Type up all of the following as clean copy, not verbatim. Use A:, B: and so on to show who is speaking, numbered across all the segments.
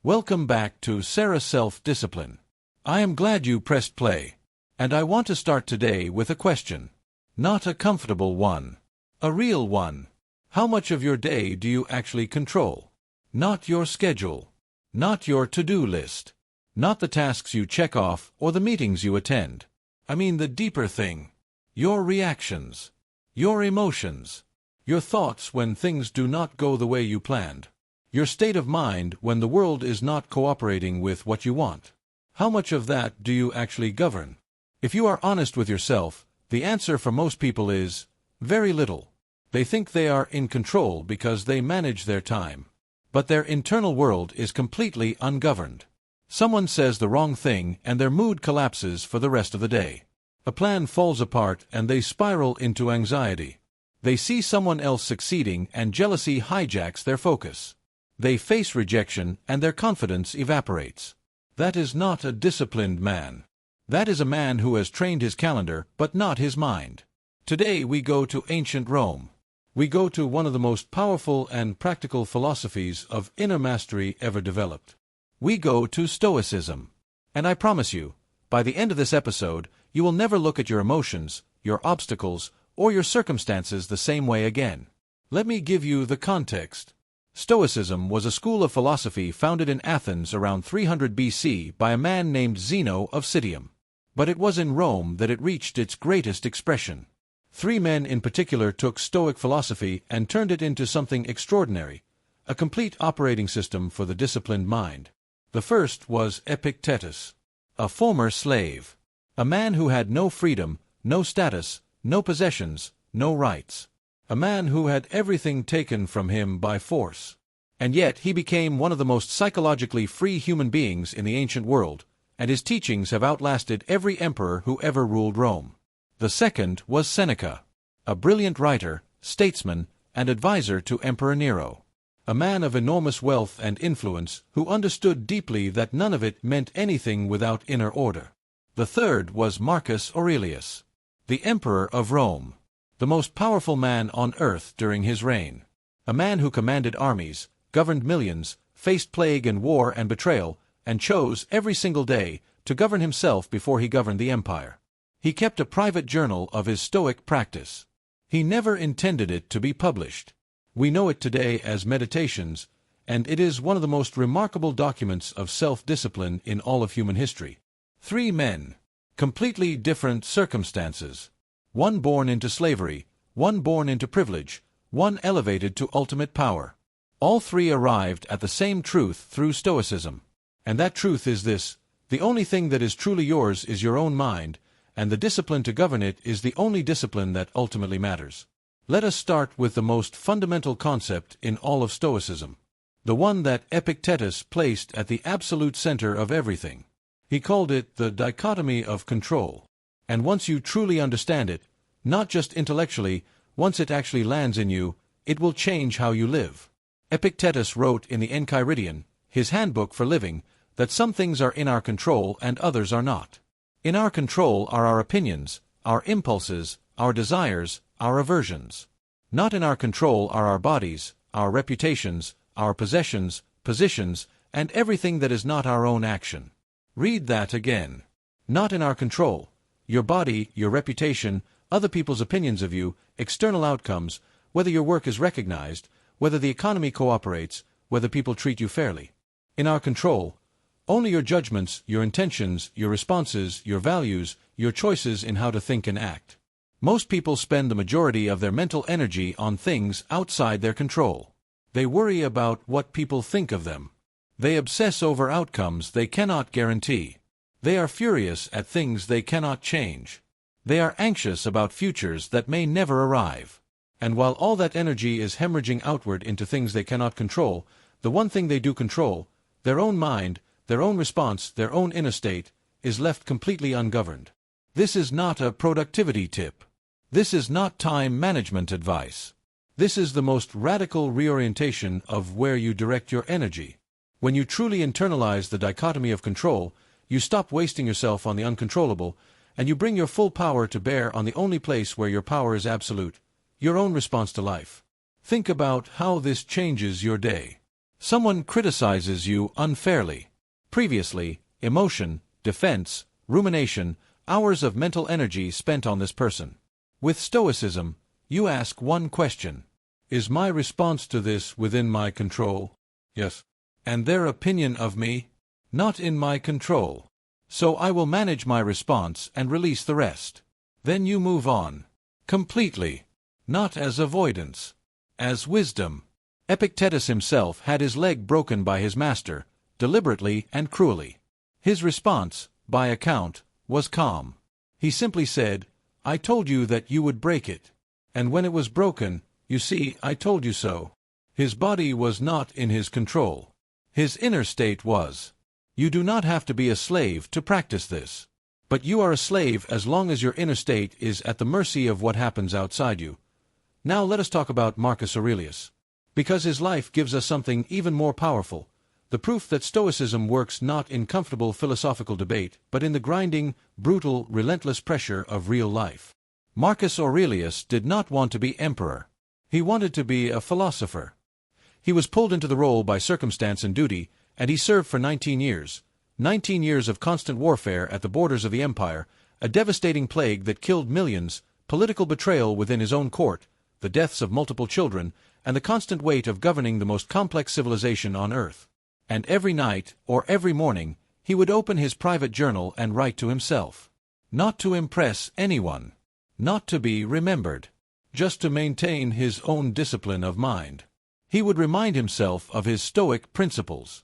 A: Welcome back to SERA Self Discipline. I am glad you pressed play, and I want to start today with a question. Not a comfortable one. A real one. How much of your day do you actually control? Not your schedule. Not your to-do list. Not the tasks you check off or the meetings you attend. I mean the deeper thing. Your reactions. Your emotions. Your thoughts when things do not go the way you planned. Your state of mind when the world is not cooperating with what you want. How much of that do you actually govern? If you are honest with yourself, the answer for most people is very little. They think they are in control because they manage their time. But their internal world is completely ungoverned. Someone says the wrong thing and their mood collapses for the rest of the day. A plan falls apart and they spiral into anxiety. They see someone else succeeding and jealousy hijacks their focus. They face rejection and their confidence evaporates. That is not a disciplined man. That is a man who has trained his calendar but not his mind. Today we go to ancient Rome. We go to one of the most powerful and practical philosophies of inner mastery ever developed. We go to Stoicism. And I promise you, by the end of this episode, you will never look at your emotions, your obstacles, or your circumstances the same way again. Let me give you the context. Stoicism was a school of philosophy founded in Athens around 300 BC by a man named Zeno of Citium. But it was in Rome that it reached its greatest expression. Three men in particular took Stoic philosophy and turned it into something extraordinary, a complete operating system for the disciplined mind. The first was Epictetus, a former slave, a man who had no freedom, no status, no possessions, no rights. A man who had everything taken from him by force. And yet he became one of the most psychologically free human beings in the ancient world, and his teachings have outlasted every emperor who ever ruled Rome. The second was Seneca, a brilliant writer, statesman, and advisor to Emperor Nero. A man of enormous wealth and influence who understood deeply that none of it meant anything without inner order. The third was Marcus Aurelius, the emperor of Rome. The most powerful man on earth during his reign. A man who commanded armies, governed millions, faced plague and war and betrayal, and chose, every single day, to govern himself before he governed the empire. He kept a private journal of his Stoic practice. He never intended it to be published. We know it today as Meditations, and it is one of the most remarkable documents of self-discipline in all of human history. Three men. Completely different circumstances. One born into slavery, one born into privilege, one elevated to ultimate power. All three arrived at the same truth through Stoicism. And that truth is this: the only thing that is truly yours is your own mind, and the discipline to govern it is the only discipline that ultimately matters. Let us start with the most fundamental concept in all of Stoicism, the one that Epictetus placed at the absolute center of everything. He called it the dichotomy of control. And once you truly understand it, not just intellectually, once it actually lands in you, it will change how you live. Epictetus wrote in the Enchiridion, his handbook for living, that some things are in our control and others are not. In our control are our opinions, our impulses, our desires, our aversions. Not in our control are our bodies, our reputations, our possessions, positions, and everything that is not our own action. Read that again. Not in our control. Your body, your reputation, other people's opinions of you, external outcomes, whether your work is recognized, whether the economy cooperates, whether people treat you fairly. In our control, only your judgments, your intentions, your responses, your values, your choices in how to think and act. Most people spend the majority of their mental energy on things outside their control. They worry about what people think of them. They obsess over outcomes they cannot guarantee. They are furious at things they cannot change. They are anxious about futures that may never arrive. And while all that energy is hemorrhaging outward into things they cannot control, the one thing they do control, their own mind, their own response, their own inner state, is left completely ungoverned. This is not a productivity tip. This is not time management advice. This is the most radical reorientation of where you direct your energy. When you truly internalize the dichotomy of control, you stop wasting yourself on the uncontrollable, and you bring your full power to bear on the only place where your power is absolute, your own response to life. Think about how this changes your day. Someone criticizes you unfairly. Previously, emotion, defense, rumination, hours of mental energy spent on this person. With Stoicism, you ask one question. Is my response to this within my control? Yes. And their opinion of me? Not in my control. So I will manage my response and release the rest. Then you move on. Completely. Not as avoidance. As wisdom. Epictetus himself had his leg broken by his master, deliberately and cruelly. His response, by account, was calm. He simply said, I told you that you would break it. And when it was broken, you see, I told you so. His body was not in his control. His inner state was. You do not have to be a slave to practice this. But you are a slave as long as your inner state is at the mercy of what happens outside you. Now let us talk about Marcus Aurelius. Because his life gives us something even more powerful, the proof that Stoicism works not in comfortable philosophical debate, but in the grinding, brutal, relentless pressure of real life. Marcus Aurelius did not want to be emperor. He wanted to be a philosopher. He was pulled into the role by circumstance and duty, and he served for 19 years. 19 years of constant warfare at the borders of the empire, a devastating plague that killed millions, political betrayal within his own court, the deaths of multiple children, and the constant weight of governing the most complex civilization on earth. And every night, or every morning, he would open his private journal and write to himself. Not to impress anyone. Not to be remembered. Just to maintain his own discipline of mind. He would remind himself of his Stoic principles.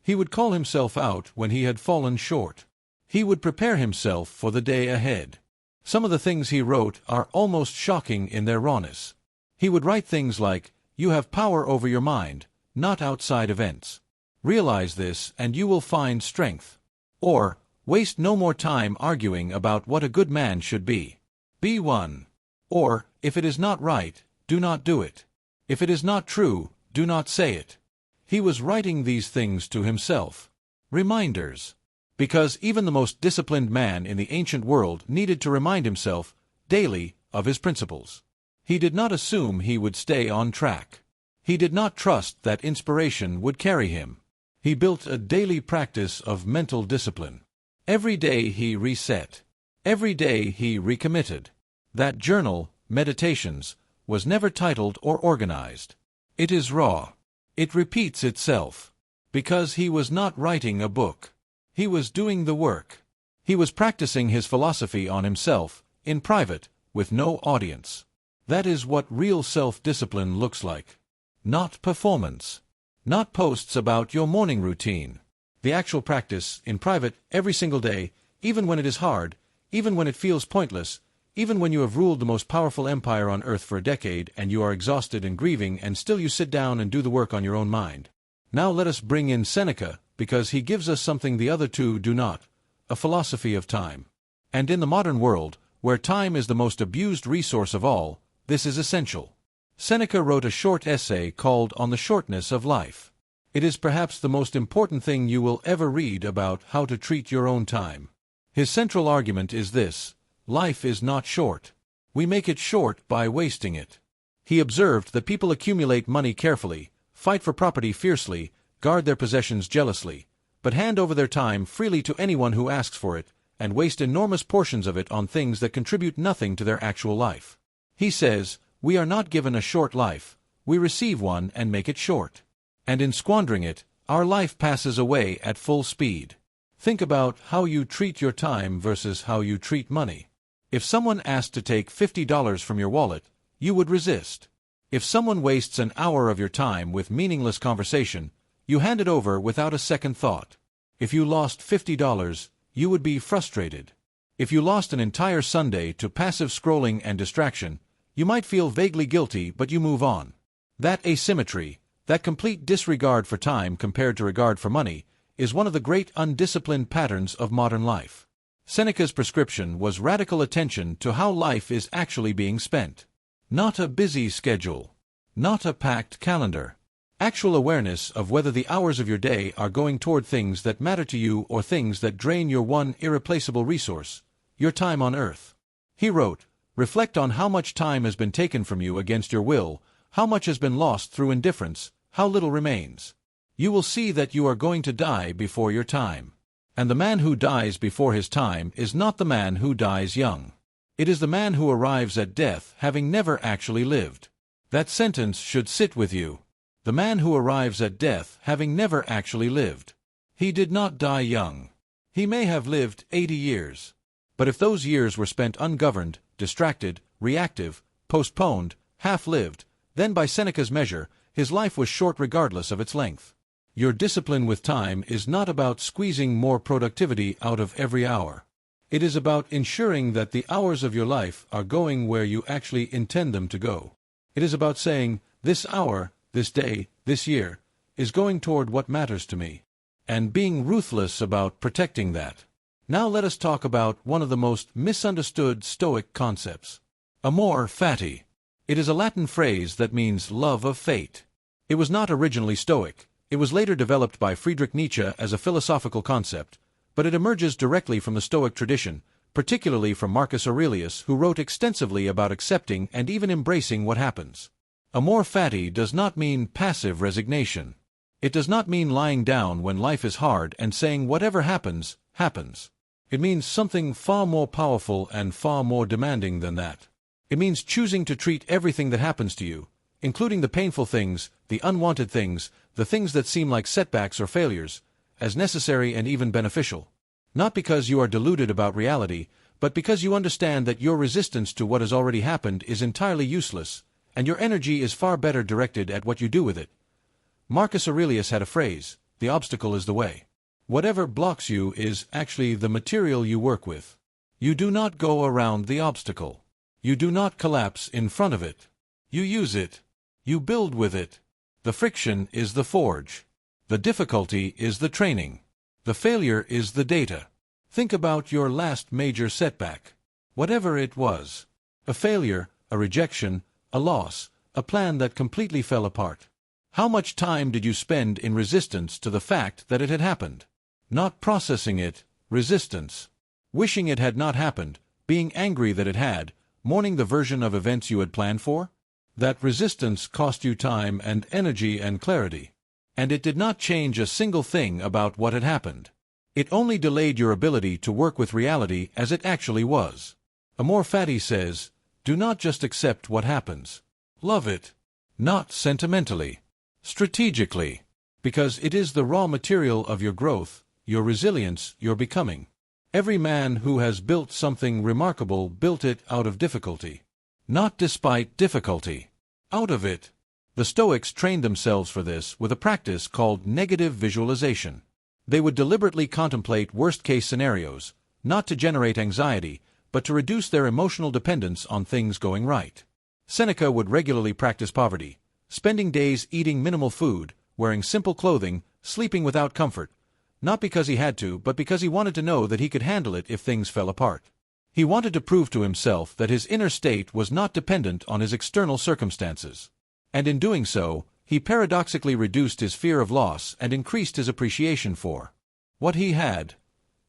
A: He would call himself out when he had fallen short. He would prepare himself for the day ahead. Some of the things he wrote are almost shocking in their rawness. He would write things like, you have power over your mind, not outside events. Realize this and you will find strength. Or, waste no more time arguing about what a good man should be. Be one. Or, if it is not right, do not do it. If it is not true, do not say it. He was writing these things to himself. Reminders. Because even the most disciplined man in the ancient world needed to remind himself, daily, of his principles. He did not assume he would stay on track. He did not trust that inspiration would carry him. He built a daily practice of mental discipline. Every day he reset. Every day he recommitted. That journal, Meditations, was never titled or organized. It is raw. It repeats itself. Because he was not writing a book. He was doing the work. He was practicing his philosophy on himself, in private, with no audience. That is what real self-discipline looks like. Not performance. Not posts about your morning routine. The actual practice, in private, every single day, even when it is hard, even when it feels pointless, even when you have ruled the most powerful empire on earth for a decade and you are exhausted and grieving and still you sit down and do the work on your own mind. Now let us bring in Seneca, because he gives us something the other two do not, a philosophy of time. And in the modern world, where time is the most abused resource of all, this is essential. Seneca wrote a short essay called On the Shortness of Life. It is perhaps the most important thing you will ever read about how to treat your own time. His central argument is this: life is not short. We make it short by wasting it. He observed that people accumulate money carefully, fight for property fiercely, guard their possessions jealously, but hand over their time freely to anyone who asks for it, and waste enormous portions of it on things that contribute nothing to their actual life. He says, we are not given a short life, we receive one and make it short. And in squandering it, our life passes away at full speed. Think about how you treat your time versus how you treat money. If someone asked to take $50 from your wallet, you would resist. If someone wastes an hour of your time with meaningless conversation, you hand it over without a second thought. If you lost $50, you would be frustrated. If you lost an entire Sunday to passive scrolling and distraction, you might feel vaguely guilty, but you move on. That asymmetry, that complete disregard for time compared to regard for money, is one of the great undisciplined patterns of modern life. Seneca's prescription was radical attention to how life is actually being spent. Not a busy schedule. Not a packed calendar. Actual awareness of whether the hours of your day are going toward things that matter to you or things that drain your one irreplaceable resource, your time on earth. He wrote, reflect on how much time has been taken from you against your will, how much has been lost through indifference, how little remains. You will see that you are going to die before your time. And the man who dies before his time is not the man who dies young. It is the man who arrives at death having never actually lived. That sentence should sit with you. The man who arrives at death having never actually lived. He did not die young. He may have lived 80 years. But if those years were spent ungoverned, distracted, reactive, postponed, half-lived, then by Seneca's measure, his life was short regardless of its length. Your discipline with time is not about squeezing more productivity out of every hour. It is about ensuring that the hours of your life are going where you actually intend them to go. It is about saying, this hour, this day, this year, is going toward what matters to me, and being ruthless about protecting that. Now let us talk about one of the most misunderstood Stoic concepts. Amor fati. It is a Latin phrase that means love of fate. It was not originally Stoic. It was later developed by Friedrich Nietzsche as a philosophical concept, but it emerges directly from the Stoic tradition, particularly from Marcus Aurelius, who wrote extensively about accepting and even embracing what happens. Amor fati does not mean passive resignation. It does not mean lying down when life is hard and saying whatever happens, happens. It means something far more powerful and far more demanding than that. It means choosing to treat everything that happens to you, including the painful things, the unwanted things, the things that seem like setbacks or failures, as necessary and even beneficial. Not because you are deluded about reality, but because you understand that your resistance to what has already happened is entirely useless, and your energy is far better directed at what you do with it. Marcus Aurelius had a phrase, the obstacle is the way. Whatever blocks you is actually the material you work with. You do not go around the obstacle. You do not collapse in front of it. You use it. You build with it. The friction is the forge. The difficulty is the training. The failure is the data. Think about your last major setback. Whatever it was. A failure, a rejection, a loss, a plan that completely fell apart. How much time did you spend in resistance to the fact that it had happened? Not processing it, resistance. Wishing it had not happened, being angry that it had, mourning the version of events you had planned for? That resistance cost you time and energy and clarity. And it did not change a single thing about what had happened. It only delayed your ability to work with reality as it actually was. Amor fati says, do not just accept what happens. Love it. Not sentimentally. Strategically. Because it is the raw material of your growth, your resilience, your becoming. Every man who has built something remarkable built it out of difficulty. Not despite difficulty. Out of it. The Stoics trained themselves for this with a practice called negative visualization. They would deliberately contemplate worst-case scenarios, not to generate anxiety, but to reduce their emotional dependence on things going right. Seneca would regularly practice poverty, spending days eating minimal food, wearing simple clothing, sleeping without comfort, not because he had to, but because he wanted to know that he could handle it if things fell apart. He wanted to prove to himself that his inner state was not dependent on his external circumstances. And in doing so, he paradoxically reduced his fear of loss and increased his appreciation for what he had.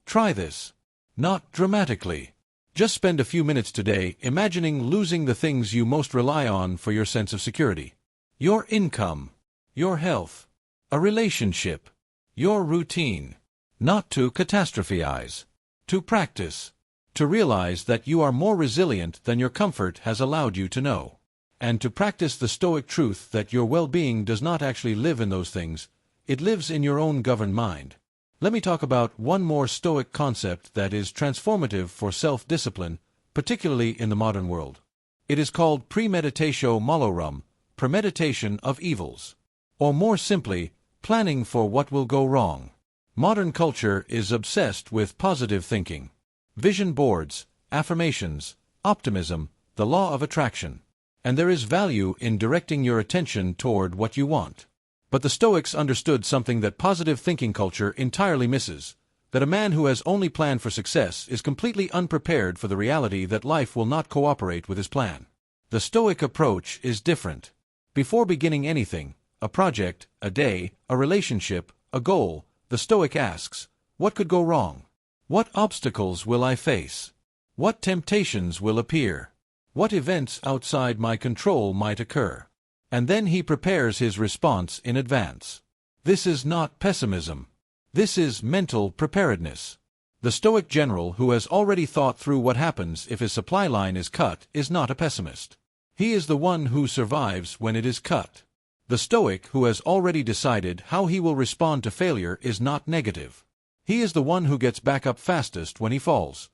A: Try this. Not dramatically. Just spend a few minutes today imagining losing the things you most rely on for your sense of security. Your income. Your health. A relationship. Your routine. Not to catastrophize. To practice. To realize that you are more resilient than your comfort has allowed you to know. And to practice the Stoic truth that your well-being does not actually live in those things, it lives in your own governed mind. Let me talk about one more Stoic concept that is transformative for self-discipline, particularly in the modern world. It is called premeditatio malorum, premeditation of evils. Or more simply, planning for what will go wrong. Modern culture is obsessed with positive thinking. Vision boards, affirmations, optimism, the law of attraction. And there is value in directing your attention toward what you want. But the Stoics understood something that positive thinking culture entirely misses, that a man who has only planned for success is completely unprepared for the reality that life will not cooperate with his plan. The Stoic approach is different. Before beginning anything, a project, a day, a relationship, a goal, the Stoic asks, what could go wrong? What obstacles will I face? What temptations will appear? What events outside my control might occur? And then he prepares his response in advance. This is not pessimism. This is mental preparedness. The Stoic general who has already thought through what happens if his supply line is cut is not a pessimist. He is the one who survives when it is cut. The Stoic who has already decided how he will respond to failure is not negative. He is the one who gets back up fastest when he falls.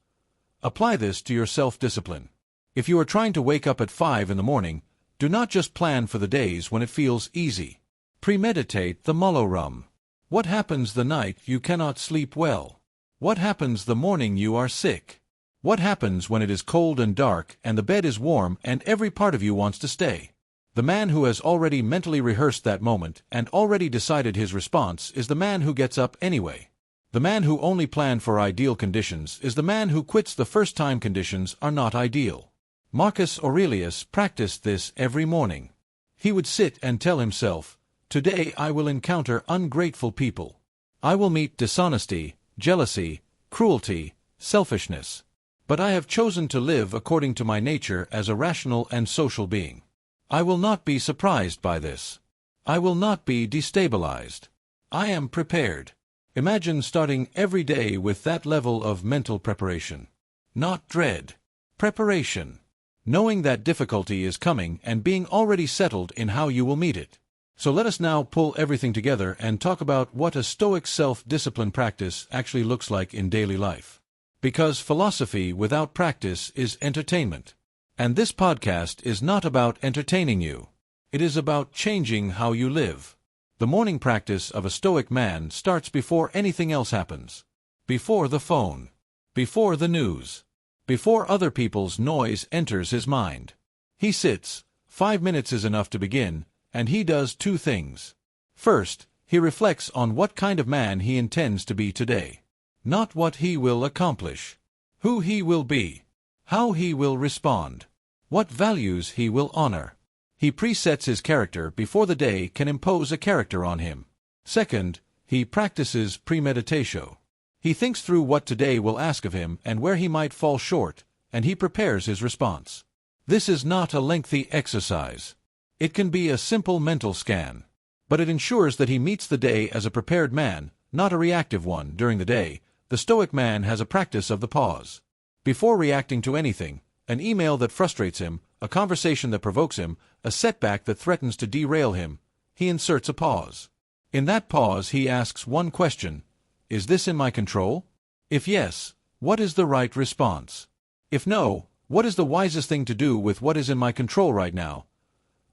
A: Apply this to your self-discipline. If you are trying to wake up at 5 in the morning, do not just plan for the days when it feels easy. Premeditate the morrow rum. What happens the night you cannot sleep well? What happens the morning you are sick? What happens when it is cold and dark and the bed is warm and every part of you wants to stay? The man who has already mentally rehearsed that moment and already decided his response is the man who gets up anyway. The man who only planned for ideal conditions is the man who quits the first time conditions are not ideal. Marcus Aurelius practiced this every morning. He would sit and tell himself, "Today I will encounter ungrateful people. I will meet dishonesty, jealousy, cruelty, selfishness. But I have chosen to live according to my nature as a rational and social being. I will not be surprised by this. I will not be destabilized. I am prepared." Imagine starting every day with that level of mental preparation. Not dread. Preparation. Knowing that difficulty is coming and being already settled in how you will meet it. So let us now pull everything together and talk about what a Stoic self-discipline practice actually looks like in daily life. Because philosophy without practice is entertainment. And this podcast is not about entertaining you. It is about changing how you live. The morning practice of a Stoic man starts before anything else happens. Before the phone. Before the news. Before other people's noise enters his mind. He sits, 5 minutes is enough to begin, and he does 2 things. First, he reflects on what kind of man he intends to be today. Not what he will accomplish. Who he will be. How he will respond. What values he will honor. He presets his character before the day can impose a character on him. Second, he practices premeditatio. He thinks through what today will ask of him and where he might fall short, and he prepares his response. This is not a lengthy exercise. It can be a simple mental scan. But it ensures that he meets the day as a prepared man, not a reactive one. During the day, the Stoic man has a practice of the pause. Before reacting to anything, an email that frustrates him, a conversation that provokes him, a setback that threatens to derail him, he inserts a pause. In that pause he asks one question: is this in my control? If yes, what is the right response? If no, what is the wisest thing to do with what is in my control right now?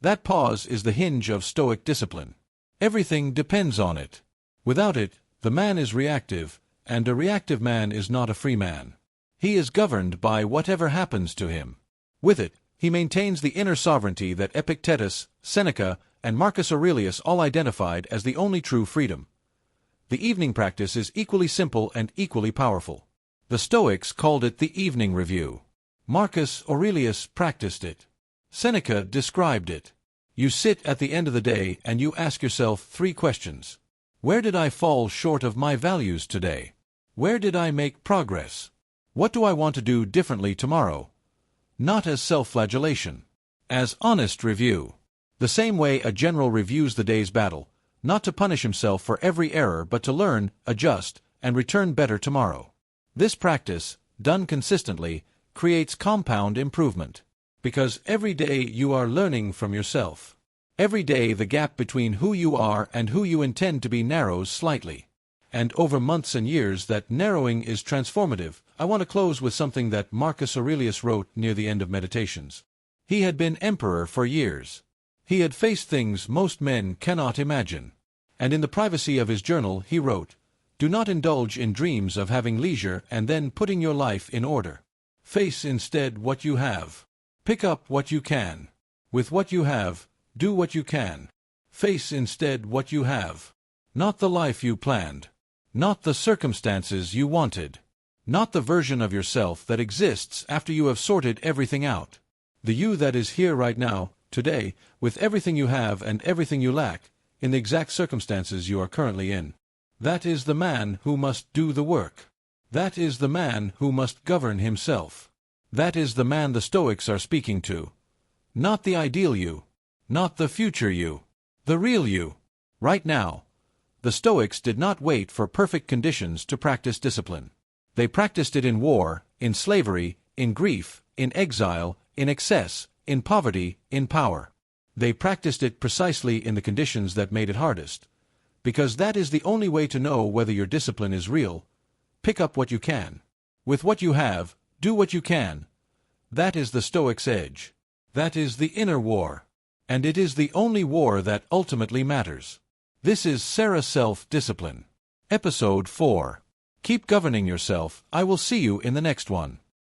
A: That pause is the hinge of Stoic discipline. Everything depends on it. Without it, the man is reactive, and a reactive man is not a free man. He is governed by whatever happens to him. With it, he maintains the inner sovereignty that Epictetus, Seneca, and Marcus Aurelius all identified as the only true freedom. The evening practice is equally simple and equally powerful. The Stoics called it the evening review. Marcus Aurelius practiced it. Seneca described it. You sit at the end of the day and you ask yourself 3 questions. Where did I fall short of my values today? Where did I make progress? What do I want to do differently tomorrow? Not as self-flagellation. As honest review. The same way a general reviews the day's battle, not to punish himself for every error but to learn, adjust, and return better tomorrow. This practice, done consistently, creates compound improvement. Because every day you are learning from yourself. Every day the gap between who you are and who you intend to be narrows slightly. And over months and years that narrowing is transformative. I want to close with something that Marcus Aurelius wrote near the end of Meditations. He had been emperor for years. He had faced things most men cannot imagine. And in the privacy of his journal he wrote, "Do not indulge in dreams of having leisure and then putting your life in order. Face instead what you have. Pick up what you can. With what you have, do what you can. Face instead what you have. Not the life you planned. Not the circumstances you wanted. Not the version of yourself that exists after you have sorted everything out. The you that is here right now, today, with everything you have and everything you lack, in the exact circumstances you are currently in. That is the man who must do the work. That is the man who must govern himself. That is the man the Stoics are speaking to. Not the ideal you. Not the future you. The real you. Right now. The Stoics did not wait for perfect conditions to practice discipline. They practiced it in war, in slavery, in grief, in exile, in excess, in poverty, in power. They practiced it precisely in the conditions that made it hardest, because that is the only way to know whether your discipline is real. Pick up what you can. With what you have, do what you can. That is the Stoic's edge. That is the inner war. And it is the only war that ultimately matters. This is SERA Self Discipline. Episode 4. Keep governing yourself. I will see you in the next one.